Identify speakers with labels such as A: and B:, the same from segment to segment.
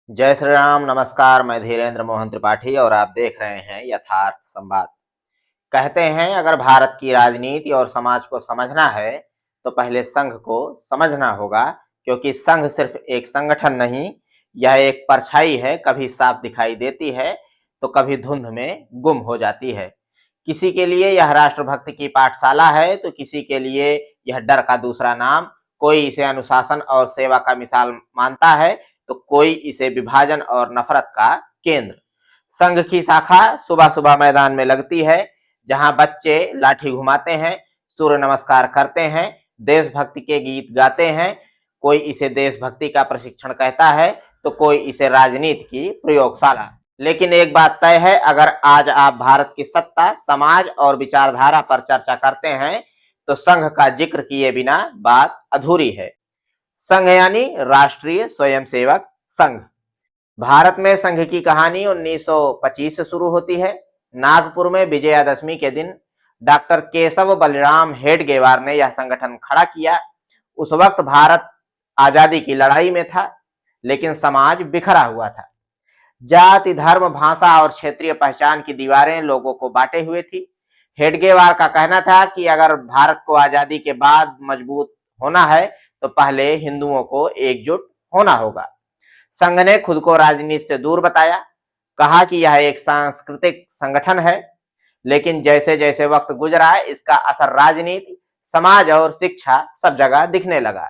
A: जय श्री राम। नमस्कार, मैं धीरेन्द्र मोहन त्रिपाठी और आप देख रहे हैं यथार्थ संवाद। कहते हैं अगर भारत की राजनीति और समाज को समझना है तो पहले संघ को समझना होगा, क्योंकि संघ सिर्फ एक संगठन नहीं, यह एक परछाई है। कभी साफ दिखाई देती है तो कभी धुंध में गुम हो जाती है। किसी के लिए यह राष्ट्रभक्ति की पाठशाला है तो किसी के लिए यह डर का दूसरा नाम। कोई इसे अनुशासन और सेवा का मिसाल मानता है तो कोई इसे विभाजन और नफरत का केंद्र। संघ की शाखा सुबह सुबह मैदान में लगती है, जहां बच्चे लाठी घुमाते हैं, सूर्य नमस्कार करते हैं, देशभक्ति के गीत गाते हैं। कोई इसे देशभक्ति का प्रशिक्षण कहता है तो कोई इसे राजनीति की प्रयोगशाला। लेकिन एक बात तय है, अगर आज आप भारत की सत्ता, समाज और विचारधारा पर चर्चा करते हैं तो संघ का जिक्र किए बिना बात अधूरी है। संघ यानी राष्ट्रीय स्वयंसेवक संघ। भारत में संघ की कहानी 1925 से शुरू होती है। नागपुर में विजयादशमी के दिन डॉक्टर केशव बलराम हेडगेवार ने यह संगठन खड़ा किया। उस वक्त भारत आजादी की लड़ाई में था, लेकिन समाज बिखरा हुआ था। जाति, धर्म, भाषा और क्षेत्रीय पहचान की दीवारें लोगों को बांटे हुए थी। हेडगेवार का कहना था कि अगर भारत को आजादी के बाद मजबूत होना है तो पहले हिंदुओं को एकजुट होना होगा। संघ ने खुद को राजनीति से दूर बताया, कहा कि यह एक सांस्कृतिक संगठन है। लेकिन जैसे जैसे वक्त गुजरा, इसका असर राजनीति, समाज और शिक्षा सब जगह दिखने लगा।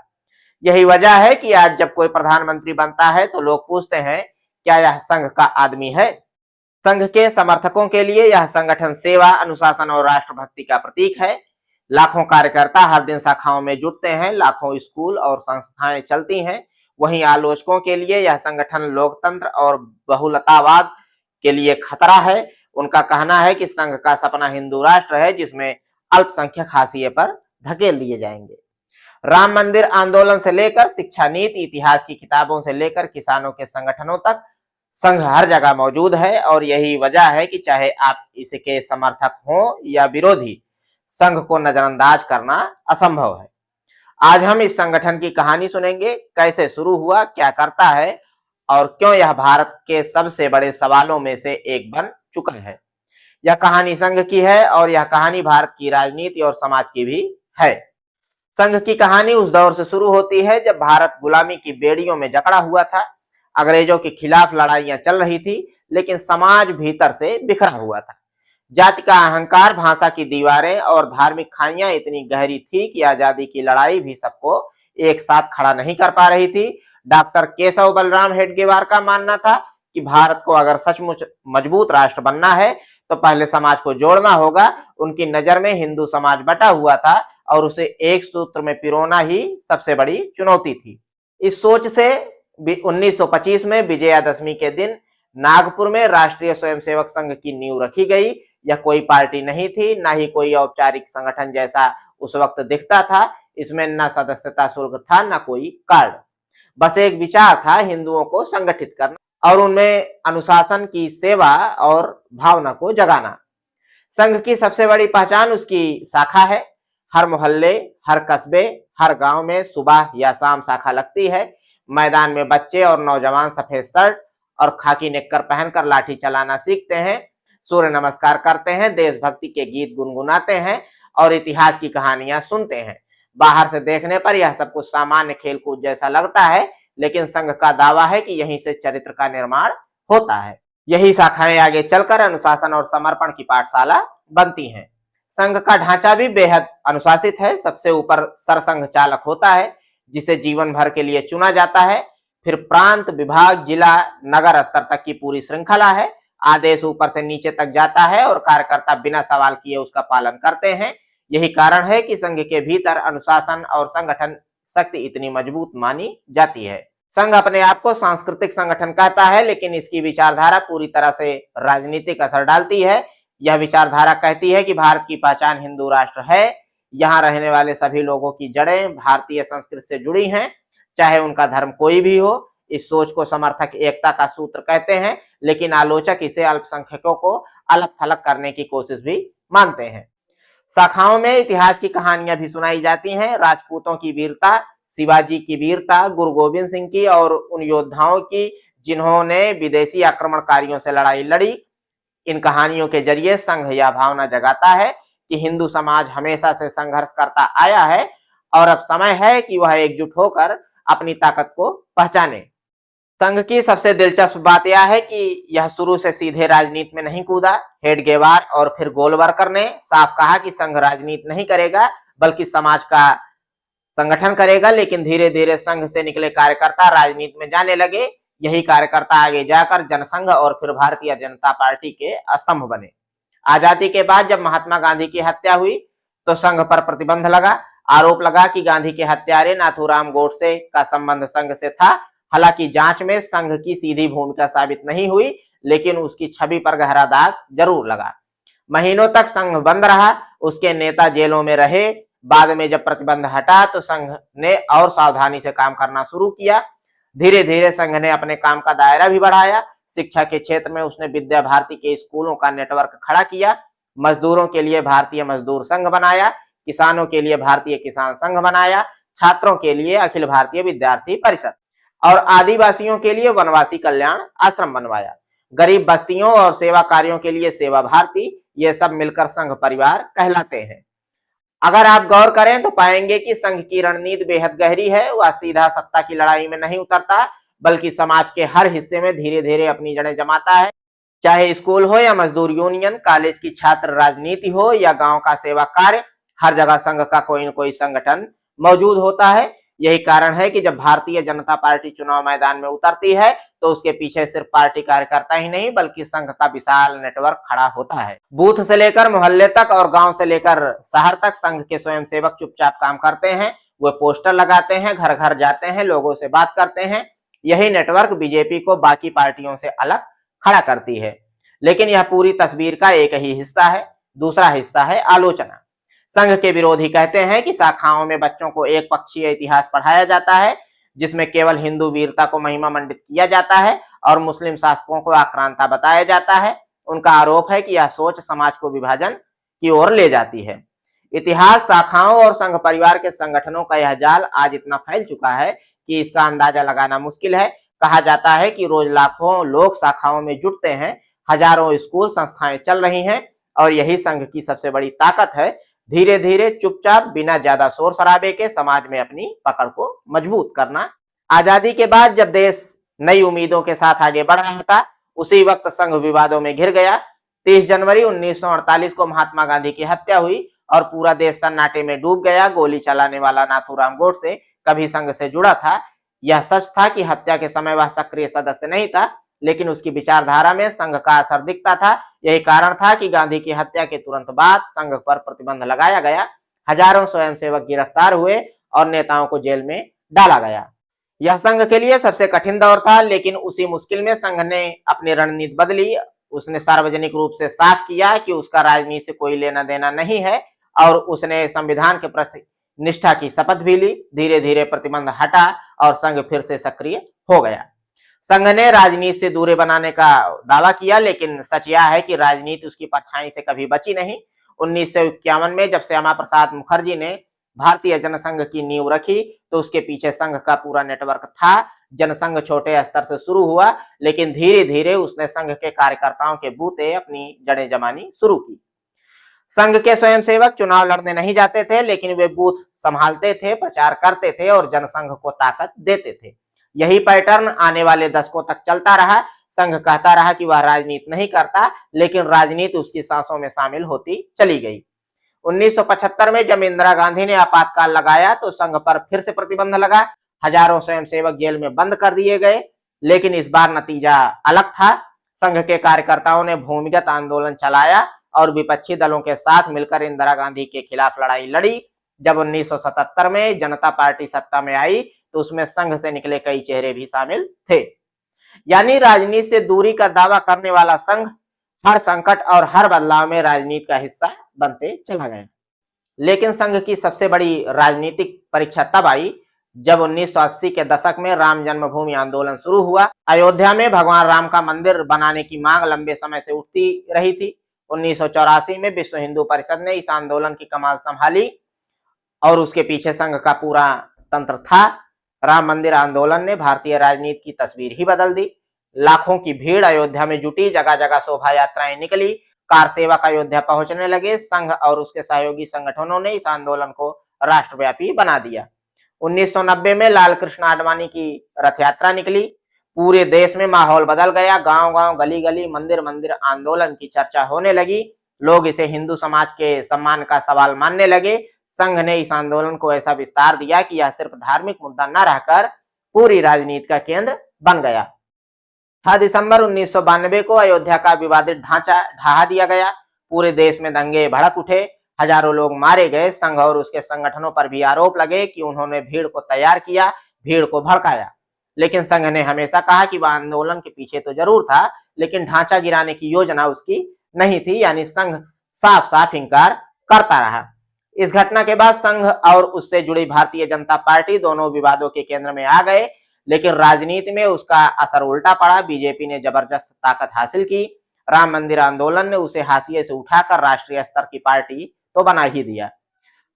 A: यही वजह है कि आज जब कोई प्रधानमंत्री बनता है तो लोग पूछते हैं, क्या यह संघ का आदमी है? संघ के समर्थकों के लिए यह संगठन सेवा, अनुशासन और राष्ट्रभक्ति का प्रतीक है। लाखों कार्यकर्ता हर दिन शाखाओं में जुटते हैं, लाखों स्कूल और संस्थाएं चलती हैं। वहीं आलोचकों के लिए यह संगठन लोकतंत्र और बहुलतावाद के लिए खतरा है। उनका कहना है कि संघ का सपना हिंदू राष्ट्र है, जिसमें अल्पसंख्यक हाशिए पर धकेल दिए जाएंगे। राम मंदिर आंदोलन से लेकर शिक्षा नीति, इतिहास की किताबों से लेकर किसानों के संगठनों तक संघ हर जगह मौजूद है। और यही वजह है कि चाहे आप इसके समर्थक हों या विरोधी, संघ को नजरअंदाज करना असंभव है। आज हम इस संगठन की कहानी सुनेंगे, कैसे शुरू हुआ, क्या करता है और क्यों यह भारत के सबसे बड़े सवालों में से एक बन चुका है। यह कहानी संघ की है और यह कहानी भारत की राजनीति और समाज की भी है। संघ की कहानी उस दौर से शुरू होती है जब भारत गुलामी की बेड़ियों में जकड़ा हुआ था। अंग्रेजों के खिलाफ लड़ाइयां चल रही थी, लेकिन समाज भीतर से बिखरा हुआ था। जाति का अहंकार, भाषा की दीवारें और धार्मिक खाइयां इतनी गहरी थी कि आजादी की लड़ाई भी सबको एक साथ खड़ा नहीं कर पा रही थी। डॉक्टर केशव बलराम हेडगेवार का मानना था कि भारत को अगर सचमुच मजबूत राष्ट्र बनना है तो पहले समाज को जोड़ना होगा। उनकी नजर में हिंदू समाज बटा हुआ था और उसे एक सूत्र में पिरोना ही सबसे बड़ी चुनौती थी। इस सोच से 1925 में विजयादशमी के दिन नागपुर में राष्ट्रीय स्वयंसेवक संघ की नींव रखी गई। यह कोई पार्टी नहीं थी, ना ही कोई औपचारिक संगठन जैसा उस वक्त दिखता था। इसमें न सदस्यता शुल्क था, न कोई कार्ड। बस एक विचार था, हिंदुओं को संगठित करना और उनमें अनुशासन की सेवा और भावना को जगाना। संघ की सबसे बड़ी पहचान उसकी शाखा है। हर मोहल्ले, हर कस्बे, हर गांव में सुबह या शाम शाखा लगती है। मैदान में बच्चे और नौजवान सफेद शर्ट और खाकी निक्कर पहनकर लाठी चलाना सीखते हैं, सूर्य नमस्कार करते हैं, देशभक्ति के गीत गुनगुनाते हैं और इतिहास की कहानियां सुनते हैं। बाहर से देखने पर यह सब कुछ सामान्य खेलकूद जैसा लगता है, लेकिन संघ का दावा है कि यहीं से चरित्र का निर्माण होता है। यही शाखाएं आगे चलकर अनुशासन और समर्पण की पाठशाला बनती हैं। संघ का ढांचा भी बेहद अनुशासित है। सबसे ऊपर सरसंघ चालक होता है, जिसे जीवन भर के लिए चुना जाता है। फिर प्रांत, विभाग, जिला, नगर स्तर तक की पूरी श्रृंखला है। आदेश ऊपर से नीचे तक जाता है और कार्यकर्ता बिना सवाल किए उसका पालन करते हैं। यही कारण है कि संघ के भीतर अनुशासन और संगठन शक्ति इतनी मजबूत मानी जाती है। संघ अपने आप को सांस्कृतिक संगठन कहता है, लेकिन इसकी विचारधारा पूरी तरह से राजनीतिक असर डालती है। यह विचारधारा कहती है कि भारत की पहचान हिंदू राष्ट्र है। यहाँ रहने वाले सभी लोगों की जड़ें भारतीय संस्कृति से जुड़ी हैं, चाहे उनका धर्म कोई भी हो। इस सोच को समर्थक एकता का सूत्र कहते हैं, लेकिन आलोचक इसे अल्पसंख्यकों को अलग थलग करने की कोशिश भी मानते हैं। शाखाओं में इतिहास की कहानियां भी सुनाई जाती हैं। राजपूतों की वीरता, शिवाजी की वीरता, गुरु गोविंद सिंह की और उन योद्धाओं की जिन्होंने विदेशी आक्रमणकारियों से लड़ाई लड़ी। इन कहानियों के जरिए संघ यह भावना जगाता है कि हिंदू समाज हमेशा से संघर्ष करता आया है और अब समय है कि वह एकजुट होकर अपनी ताकत को पहचाने। संघ की सबसे दिलचस्प बात यह है कि यह शुरू से सीधे राजनीति में नहीं कूदा। हेडगेवार और फिर गोलवरकर ने साफ कहा कि संघ राजनीति नहीं करेगा बल्कि समाज का संगठन करेगा, लेकिन धीरे धीरे संघ से निकले कार्यकर्ता राजनीति में जाने लगे। यही कार्यकर्ता आगे जाकर जनसंघ और फिर भारतीय जनता पार्टी के स्तंभ बने। आजादी के बाद जब महात्मा गांधी की हत्या हुई तो संघ पर प्रतिबंध लगा। आरोप लगा कि गांधी के हत्यारे नाथूराम गोडसे का संबंध संघ से था। हालांकि जांच में संघ की सीधी भूमिका साबित नहीं हुई, लेकिन उसकी छवि पर गहरा दाग जरूर लगा। महीनों तक संघ बंद रहा, उसके नेता जेलों में रहे। बाद में जब प्रतिबंध हटा तो संघ ने और सावधानी से काम करना शुरू किया। धीरे धीरे संघ ने अपने काम का दायरा भी बढ़ाया। शिक्षा के क्षेत्र में उसने विद्या भारती के स्कूलों का नेटवर्क खड़ा किया, मजदूरों के लिए भारतीय मजदूर संघ बनाया, किसानों के लिए भारतीय किसान संघ बनाया, छात्रों के लिए अखिल भारतीय विद्यार्थी परिषद और आदिवासियों के लिए वनवासी कल्याण आश्रम बनवाया। गरीब बस्तियों और सेवा कार्यों के लिए सेवा भारती। ये सब मिलकर संघ परिवार कहलाते हैं। अगर आप गौर करें तो पाएंगे कि संघ की रणनीति बेहद गहरी है। वह सीधा सत्ता की लड़ाई में नहीं उतरता, बल्कि समाज के हर हिस्से में धीरे धीरे अपनी जड़ें जमाता है। चाहे स्कूल हो या मजदूर यूनियन, कॉलेज की छात्र राजनीति हो या गांव का सेवा कार्य, हर जगह संघ का कोई न कोई संगठन मौजूद होता है। यही कारण है कि जब भारतीय जनता पार्टी चुनाव मैदान में उतरती है तो उसके पीछे सिर्फ पार्टी कार्यकर्ता ही नहीं बल्कि संघ का विशाल नेटवर्क खड़ा होता है। बूथ से लेकर मोहल्ले तक और गांव से लेकर शहर तक संघ के स्वयंसेवक चुपचाप काम करते हैं। वे पोस्टर लगाते हैं, घर घर जाते हैं, लोगों से बात करते हैं। यही नेटवर्क बीजेपी को बाकी पार्टियों से अलग खड़ा करती है। लेकिन यह पूरी तस्वीर का एक ही हिस्सा है। दूसरा हिस्सा है आलोचना। संघ के विरोधी कहते हैं कि शाखाओं में बच्चों को एक पक्षीय इतिहास पढ़ाया जाता है, जिसमें केवल हिंदू वीरता को महिमा मंडित किया जाता है और मुस्लिम शासकों को आक्रांता बताया जाता है। उनका आरोप है कि यह सोच समाज को विभाजन की ओर ले जाती है। इतिहास, शाखाओं और संघ परिवार के संगठनों का यह जाल आज इतना फैल चुका है कि इसका अंदाजा लगाना मुश्किल है। कहा जाता है कि रोज लाखों लोग शाखाओं में जुटते हैं, हजारों स्कूल संस्थाएं चल रही हैं और यही संघ की सबसे बड़ी ताकत है। धीरे धीरे चुपचाप बिना ज्यादा शोर शराबे के समाज में अपनी पकड़ को मजबूत करना। आजादी के बाद जब देश नई उम्मीदों के साथ आगे बढ़ रहा था, उसी वक्त संघ विवादों में घिर गया। 30 जनवरी 1948 को महात्मा गांधी की हत्या हुई और पूरा देश सन्नाटे में डूब गया। गोली चलाने वाला नाथूराम गोडसे कभी संघ से जुड़ा था। यह सच था कि हत्या के समय वह सक्रिय सदस्य नहीं था, लेकिन उसकी विचारधारा में संघ का असर दिखता था। यही कारण था कि गांधी की हत्या के तुरंत बाद संघ पर प्रतिबंध लगाया गया। हजारों स्वयंसेवक गिरफ्तार हुए और नेताओं को जेल में डाला गया। यह संघ के लिए सबसे कठिन दौर था, लेकिन उसी मुश्किल में संघ ने अपनी रणनीति बदली। उसने सार्वजनिक रूप से साफ किया कि उसका राजनीति से कोई लेना देना नहीं है और उसने संविधान के प्रति निष्ठा की शपथ भी ली। धीरे धीरे प्रतिबंध हटा और संघ फिर से सक्रिय हो गया। संघ ने राजनीति से दूरी बनाने का दावा किया, लेकिन सच यह है कि राजनीति उसकी परछाई से कभी बची नहीं। 1951 में जब श्यामा प्रसाद मुखर्जी ने भारतीय जनसंघ की नींव रखी तो उसके पीछे संघ का पूरा नेटवर्क था। जनसंघ छोटे स्तर से शुरू हुआ, लेकिन धीरे धीरे उसने संघ के कार्यकर्ताओं के बूते अपनी जड़ें जमानी शुरू की। संघ के स्वयंसेवक चुनाव लड़ने नहीं जाते थे, लेकिन वे बूथ संभालते थे, प्रचार करते थे और जनसंघ को ताकत देते थे। यही पैटर्न आने वाले दशकों तक चलता रहा। संघ कहता रहा कि वह राजनीति नहीं करता, लेकिन राजनीति उसकी सांसों में शामिल होती चली गई। 1975 में जब इंदिरा गांधी ने आपातकाल लगाया तो संघ पर फिर से प्रतिबंध लगा। हजारों स्वयंसेवक जेल में बंद कर दिए गए, लेकिन इस बार नतीजा अलग था। संघ के कार्यकर्ताओं ने भूमिगत आंदोलन चलाया और विपक्षी दलों के साथ मिलकर इंदिरा गांधी के खिलाफ लड़ाई लड़ी। जब 1977 में जनता पार्टी सत्ता में आई तो उसमें संघ से निकले कई चेहरे भी शामिल थे। यानी राजनीति से दूरी का दावा करने वाला संघ हर संकट और हर बदलाव में राजनीति का हिस्सा बनते चला गया। लेकिन संघ की सबसे बड़ी राजनीतिक परीक्षा तब आई जब 1980 के दशक में राम जन्मभूमि आंदोलन शुरू हुआ। अयोध्या में भगवान राम का मंदिर बनाने की मांग लंबे समय से उठती रही थी। 1984 में विश्व हिंदू परिषद ने इस आंदोलन की कमान संभाली और उसके पीछे संघ का पूरा तंत्र था। राम मंदिर आंदोलन ने भारतीय राजनीति की तस्वीर ही बदल दी। लाखों की भीड़ अयोध्या में जुटी, जगह जगह शोभा यात्राएं निकली, कार सेवक अयोध्या पहुंचने लगे। संघ और उसके सहयोगी संगठनों ने इस आंदोलन को राष्ट्रव्यापी बना दिया। 1990 में लाल कृष्ण आडवाणी की रथ यात्रा निकली। पूरे देश में माहौल बदल गया। गांव गांव, गली गली, मंदिर मंदिर आंदोलन की चर्चा होने लगी। लोग इसे हिंदू समाज के सम्मान का सवाल मानने लगे। संघ ने इस आंदोलन को ऐसा विस्तार दिया कि यह सिर्फ धार्मिक मुद्दा न रहकर पूरी राजनीति का केंद्र बन गया। 6 दिसंबर 1992 को अयोध्या का विवादित ढांचा ढहा दिया गया। पूरे देश में दंगे भड़क उठे, हजारों लोग मारे गए। संघ और उसके संगठनों पर भी आरोप लगे कि उन्होंने भीड़ को तैयार किया, भीड़ को भड़काया। लेकिन संघ ने हमेशा कहा कि वह आंदोलन के पीछे तो जरूर था, लेकिन ढांचा गिराने की योजना उसकी नहीं थी। यानी संघ साफ साफ इंकार करता रहा। इस घटना के बाद संघ और उससे जुड़ी भारतीय जनता पार्टी दोनों विवादों के केंद्र में आ गए, लेकिन राजनीति में उसका असर उल्टा पड़ा। बीजेपी ने जबरदस्त ताकत हासिल की। राम मंदिर आंदोलन ने उसे हाशिए से उठाकर राष्ट्रीय स्तर की पार्टी तो बना ही दिया।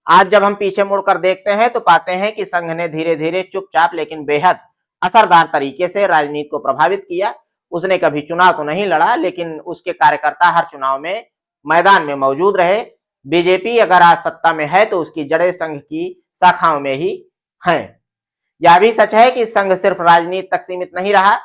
A: आज जब हम पीछे मुड़कर देखते हैं तो पाते हैं कि संघ ने धीरे धीरे चुपचाप लेकिन बेहद असरदार तरीके से राजनीति को प्रभावित किया। उसने कभी चुनाव तो नहीं लड़ा, लेकिन उसके कार्यकर्ता हर चुनाव में मैदान में मौजूद रहे। बीजेपी अगर आज सत्ता में है तो उसकी जड़ें संघ की शाखाओं में ही हैं। यह भी सच है कि संघ सिर्फ राजनीति तक सीमित नहीं रहा।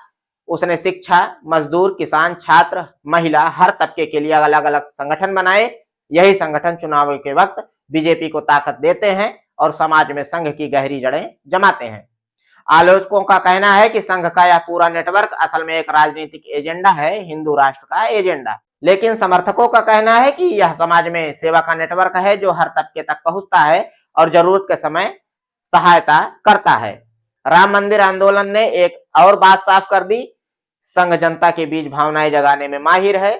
A: उसने शिक्षा, मजदूर, किसान, छात्र, महिला, हर तबके के लिए अलग अलग संगठन बनाए। यही संगठन चुनाव के वक्त बीजेपी को ताकत देते हैं और समाज में संघ की गहरी जड़ें जमाते हैं। आलोचकों का कहना है कि संघ का यह पूरा नेटवर्क असल में एक राजनीतिक एजेंडा है, हिंदू राष्ट्र का एजेंडा। लेकिन समर्थकों का कहना है कि यह समाज में सेवा का नेटवर्क है जो हर तबके तक पहुंचता है और जरूरत के समय सहायता करता है। राम मंदिर आंदोलन ने एक और बात साफ कर दी, संघ जनता के बीच भावनाएं जगाने में माहिर है।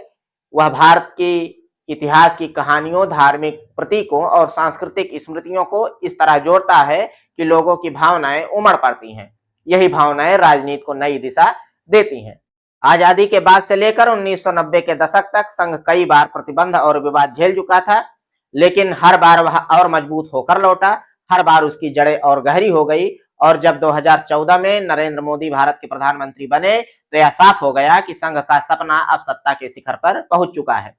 A: वह भारत की इतिहास की कहानियों, धार्मिक प्रतीकों और सांस्कृतिक स्मृतियों को इस तरह जोड़ता है कि लोगों की भावनाएं उमड़ पड़ती हैं। यही भावनाएं राजनीति को नई दिशा देती हैं। आजादी के बाद से लेकर 1990 के दशक तक संघ कई बार प्रतिबंध और विवाद झेल चुका था, लेकिन हर बार वह और मजबूत होकर लौटा। हर बार उसकी जड़ें और गहरी हो गई और जब 2014 में नरेंद्र मोदी भारत के प्रधानमंत्री बने तो यह साफ हो गया कि संघ का सपना अब सत्ता के शिखर पर पहुंच चुका है।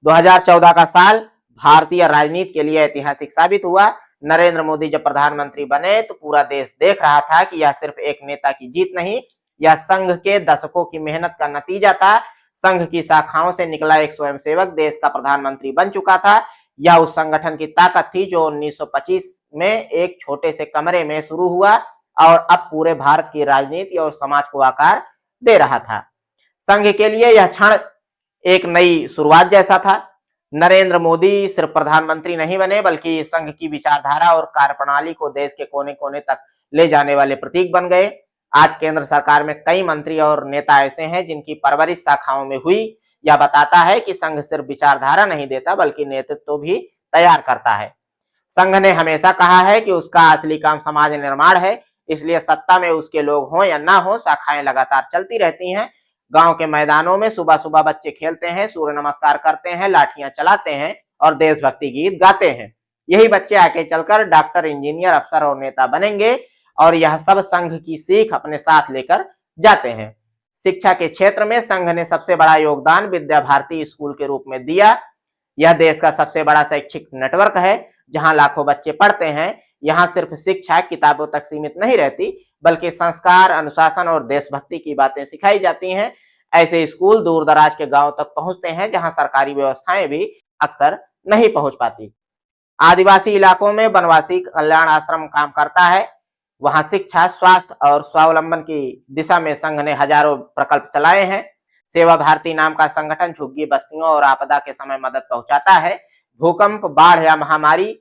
A: 2014 का साल भारतीय राजनीति के लिए ऐतिहासिक साबित हुआ। नरेंद्र मोदी जब प्रधानमंत्री बने तो पूरा देश देख रहा था कि यह सिर्फ एक नेता की जीत नहीं, यह संघ के दशकों की मेहनत का नतीजा था। संघ की शाखाओं से निकला एक स्वयंसेवक देश का प्रधानमंत्री बन चुका था। यह उस संगठन की ताकत थी जो 1925 में एक छोटे से कमरे में शुरू हुआ और अब पूरे भारत की राजनीति और समाज को आकार दे रहा था। संघ के लिए यह क्षण एक नई शुरुआत जैसा था। नरेंद्र मोदी सिर्फ प्रधानमंत्री नहीं बने, बल्कि संघ की विचारधारा और कार्यप्रणाली को देश के कोने कोने तक ले जाने वाले प्रतीक बन गए। आज केंद्र सरकार में कई मंत्री और नेता ऐसे हैं जिनकी परवरिश शाखाओं में हुई। यह बताता है कि संघ सिर्फ विचारधारा नहीं देता, बल्कि नेतृत्व भी तैयार करता है। संघ ने हमेशा कहा है कि उसका असली काम समाज निर्माण है, इसलिए सत्ता में उसके लोग हों या ना हो, शाखाएं लगातार चलती रहती हैं। गांव के मैदानों में सुबह सुबह बच्चे खेलते हैं, सूर्य नमस्कार करते हैं, लाठियां चलाते हैं और देशभक्ति गीत गाते हैं। यही बच्चे आगे चलकर डॉक्टर, इंजीनियर, अफसर और नेता बनेंगे और यह सब संघ की सीख अपने साथ लेकर जाते हैं। शिक्षा के क्षेत्र में संघ ने सबसे बड़ा योगदान विद्या भारती स्कूल के रूप में दिया। यह देश का सबसे बड़ा शैक्षिक नेटवर्क है जहां लाखों बच्चे पढ़ते हैं। यहाँ सिर्फ शिक्षा किताबों तक सीमित नहीं रहती, बल्कि संस्कार, अनुशासन और देशभक्ति की बातें सिखाई जाती हैं। ऐसे स्कूल दूर दराज के गांव तक पहुंचते हैं जहां सरकारी व्यवस्थाएं भी अक्सर नहीं पहुंच पाती। आदिवासी इलाकों में वनवासी कल्याण आश्रम काम करता है। वहां शिक्षा, स्वास्थ्य और स्वावलंबन की दिशा में संघ ने हजारों प्रकल्प चलाए हैं। सेवा भारती नाम का संगठन झुग्गी बस्तियों और आपदा के समय मदद पहुंचाता है। भूकंप, बाढ़ या महामारी,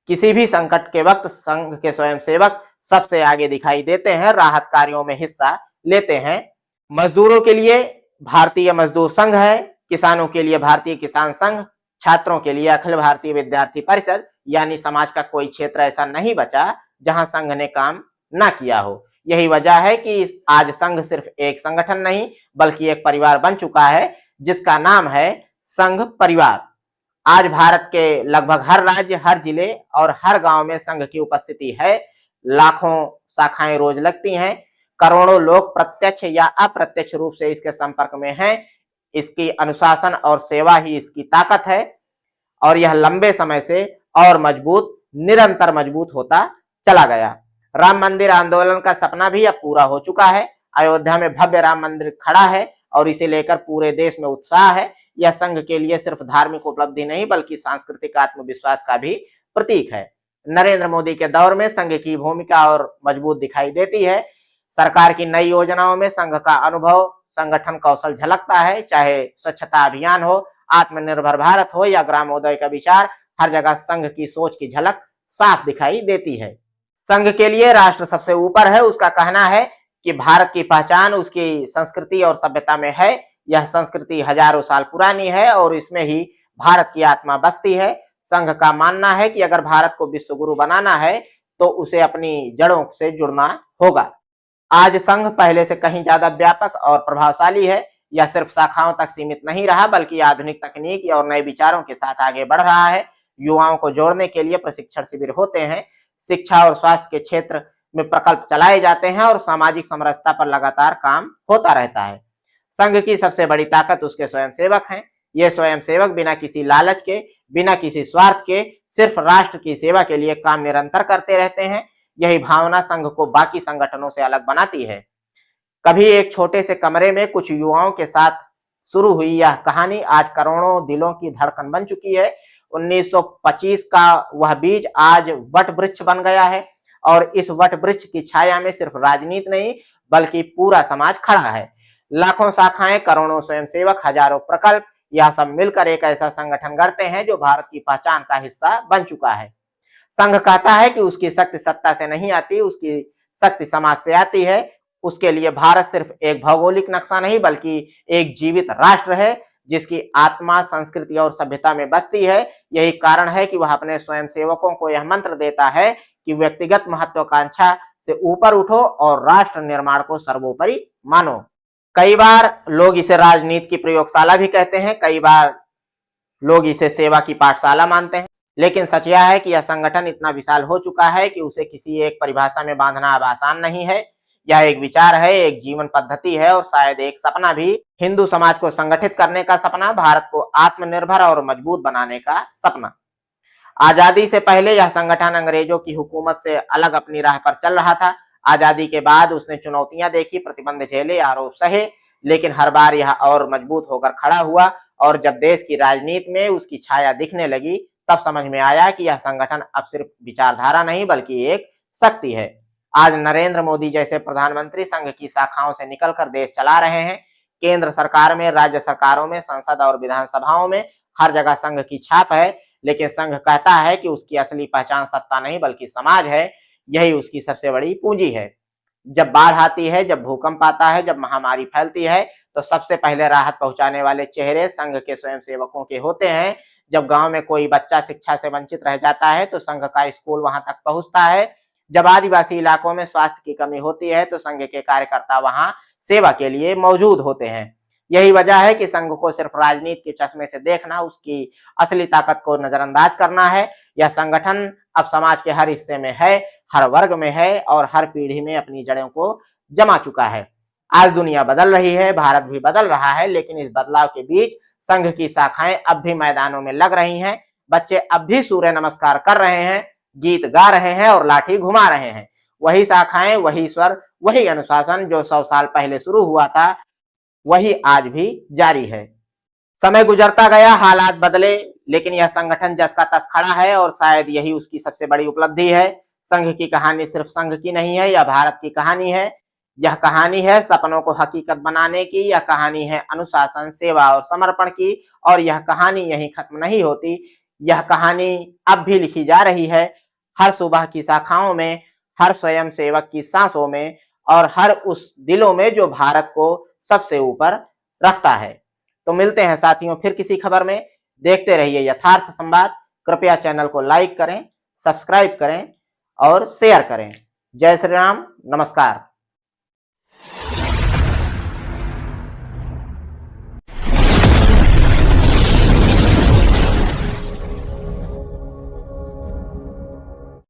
A: किसी भी संकट के वक्त संघ के स्वयंसेवक सबसे आगे दिखाई देते हैं, राहत कार्यों में हिस्सा लेते हैं। मजदूरों के लिए भारतीय मजदूर संघ है, किसानों के लिए भारतीय किसान संघ, छात्रों के लिए अखिल भारतीय विद्यार्थी परिषद। यानी समाज का कोई क्षेत्र ऐसा नहीं बचा जहां संघ ने काम ना किया हो। यही वजह है कि आज संघ सिर्फ एक संगठन नहीं, बल्कि एक परिवार बन चुका है जिसका नाम है संघ परिवार। आज भारत के लगभग हर राज्य, हर जिले और हर गांव में संघ की उपस्थिति है। लाखों शाखाएं रोज लगती हैं। करोड़ों लोग प्रत्यक्ष या अप्रत्यक्ष रूप से इसके संपर्क में हैं। इसकी अनुशासन और सेवा ही इसकी ताकत है और यह लंबे समय से और निरंतर मजबूत होता चला गया। राम मंदिर आंदोलन का सपना भी अब पूरा हो चुका है। अयोध्या में भव्य राम मंदिर खड़ा है और इसे लेकर पूरे देश में उत्साह है। यह संघ के लिए सिर्फ धार्मिक उपलब्धि नहीं बल्कि सांस्कृतिक आत्मविश्वास का भी प्रतीक है। नरेंद्र मोदी के दौर में संघ की भूमिका और मजबूत दिखाई देती है। सरकार की नई योजनाओं में संघ का अनुभव, संगठन कौशल झलकता है। चाहे स्वच्छता अभियान हो, आत्मनिर्भर भारत हो या ग्रामोदय का विचार, हर जगह संघ की सोच की झलक साफ दिखाई देती है। संघ के लिए राष्ट्र सबसे ऊपर है। उसका कहना है कि भारत की पहचान उसकी संस्कृति और सभ्यता में है। यह संस्कृति हजारों साल पुरानी है और इसमें ही भारत की आत्मा बसती है। संघ का मानना है कि अगर भारत को विश्व गुरु बनाना है तो उसे अपनी जड़ों से जुड़ना होगा। आज संघ पहले से कहीं ज्यादा व्यापक और प्रभावशाली है। यह सिर्फ शाखाओं तक सीमित नहीं रहा बल्कि आधुनिक तकनीक और नए विचारों के साथ आगे बढ़ रहा है। युवाओं को जोड़ने के लिए प्रशिक्षण शिविर होते हैं, शिक्षा और स्वास्थ्य के क्षेत्र में प्रकल्प चलाए जाते हैं और सामाजिक समरसता पर लगातार काम होता रहता है। संघ की सबसे बड़ी ताकत उसके स्वयंसेवक हैं। ये स्वयंसेवक बिना किसी लालच के, बिना किसी स्वार्थ के, सिर्फ राष्ट्र की सेवा के लिए काम निरंतर करते रहते हैं। यही भावना संघ को बाकी संगठनों से अलग बनाती है। कभी एक छोटे से कमरे में कुछ युवाओं के साथ शुरू हुई यह कहानी आज करोड़ों दिलों की धड़कन बन चुकी है। 1925 का वह बीज आज वट वृक्ष बन गया है और इस वट वृक्ष की छाया में सिर्फ राजनीति नहीं बल्कि पूरा समाज खड़ा है। लाखों शाखाएं, करोड़ों स्वयंसेवक, हजारों प्रकल्प, यह सब मिलकर एक ऐसा संगठन गढ़ते हैं जो भारत की पहचान का हिस्सा बन चुका है। संघ कहता है कि उसकी शक्ति सत्ता से नहीं आती, उसकी शक्ति समाज से आती है। उसके लिए भारत सिर्फ एक भौगोलिक नक्शा नहीं बल्कि एक जीवित राष्ट्र है जिसकी आत्मा संस्कृति और सभ्यता में बसती है। यही कारण है कि वह अपने स्वयंसेवकों को यह मंत्र देता है कि व्यक्तिगत महत्वाकांक्षा से ऊपर उठो और राष्ट्र निर्माण को सर्वोपरि मानो। कई बार लोग इसे राजनीति की प्रयोगशाला भी कहते हैं, कई बार लोग इसे सेवा की पाठशाला मानते हैं, लेकिन सच यह है कि यह संगठन इतना विशाल हो चुका है कि उसे किसी एक परिभाषा में बांधना अब आसान नहीं है। यह एक विचार है, एक जीवन पद्धति है और शायद एक सपना भी। हिंदू समाज को संगठित करने का सपना, भारत को आत्मनिर्भर और मजबूत बनाने का सपना। आजादी से पहले यह संगठन अंग्रेजों की हुकूमत से अलग अपनी राह पर चल रहा था। आजादी के बाद उसने चुनौतियां देखी, प्रतिबंध झेले, आरोप सहे, लेकिन हर बार यह और मजबूत होकर खड़ा हुआ। और जब देश की राजनीति में उसकी छाया दिखने लगी तब समझ में आया कि यह संगठन अब सिर्फ विचारधारा नहीं बल्कि एक शक्ति है। आज नरेंद्र मोदी जैसे प्रधानमंत्री संघ की शाखाओं से निकलकर देश चला रहे हैं। केंद्र सरकार में, राज्य सरकारों में, संसद और विधानसभाओं में हर जगह संघ की छाप है। लेकिन संघ कहता है कि उसकी असली पहचान सत्ता नहीं बल्कि समाज है। यही उसकी सबसे बड़ी पूंजी है। जब बाढ़ आती है, जब भूकंप आता है, जब महामारी फैलती है तो सबसे पहले राहत पहुंचाने वाले चेहरे संघ के स्वयंसेवकों के होते हैं। जब गांव में कोई बच्चा शिक्षा से वंचित रह जाता है तो संघ का स्कूल वहां तक पहुंचता है। जब आदिवासी इलाकों में स्वास्थ्य की कमी होती है तो संघ के कार्यकर्ता वहां सेवा के लिए मौजूद होते हैं। यही वजह है कि संघ को सिर्फ राजनीति के चश्मे से देखना उसकी असली ताकत को नजरअंदाज करना है। यह संगठन अब समाज के हर हिस्से में है, हर वर्ग में है और हर पीढ़ी में अपनी जड़ों को जमा चुका है। आज दुनिया बदल रही है, भारत भी बदल रहा है, लेकिन इस बदलाव के बीच संघ की शाखाएं अब भी मैदानों में लग रही हैं। बच्चे अब भी सूर्य नमस्कार कर रहे हैं, गीत गा रहे हैं और लाठी घुमा रहे हैं। वही शाखाएं, वही स्वर, वही अनुशासन जो 100 साल पहले शुरू हुआ था वही आज भी जारी है। समय गुजरता गया, हालात बदले, लेकिन यह संगठन जस का तस खड़ा है और शायद यही उसकी सबसे बड़ी उपलब्धि है। संघ की कहानी सिर्फ संघ की नहीं है, यह भारत की कहानी है। यह कहानी है सपनों को हकीकत बनाने की, यह कहानी है अनुशासन, सेवा और समर्पण की। और यह कहानी यहीं खत्म नहीं होती, यह कहानी अब भी लिखी जा रही है। हर सुबह की शाखाओं में, हर स्वयं सेवक की सांसों में और हर उस दिलों में जो भारत को सबसे ऊपर रखता है। तो मिलते हैं साथियों फिर किसी खबर में। देखते रहिए यथार्थ संवाद। कृपया चैनल को लाइक करें, सब्सक्राइब करें और शेयर करें। जय श्री राम, नमस्कार।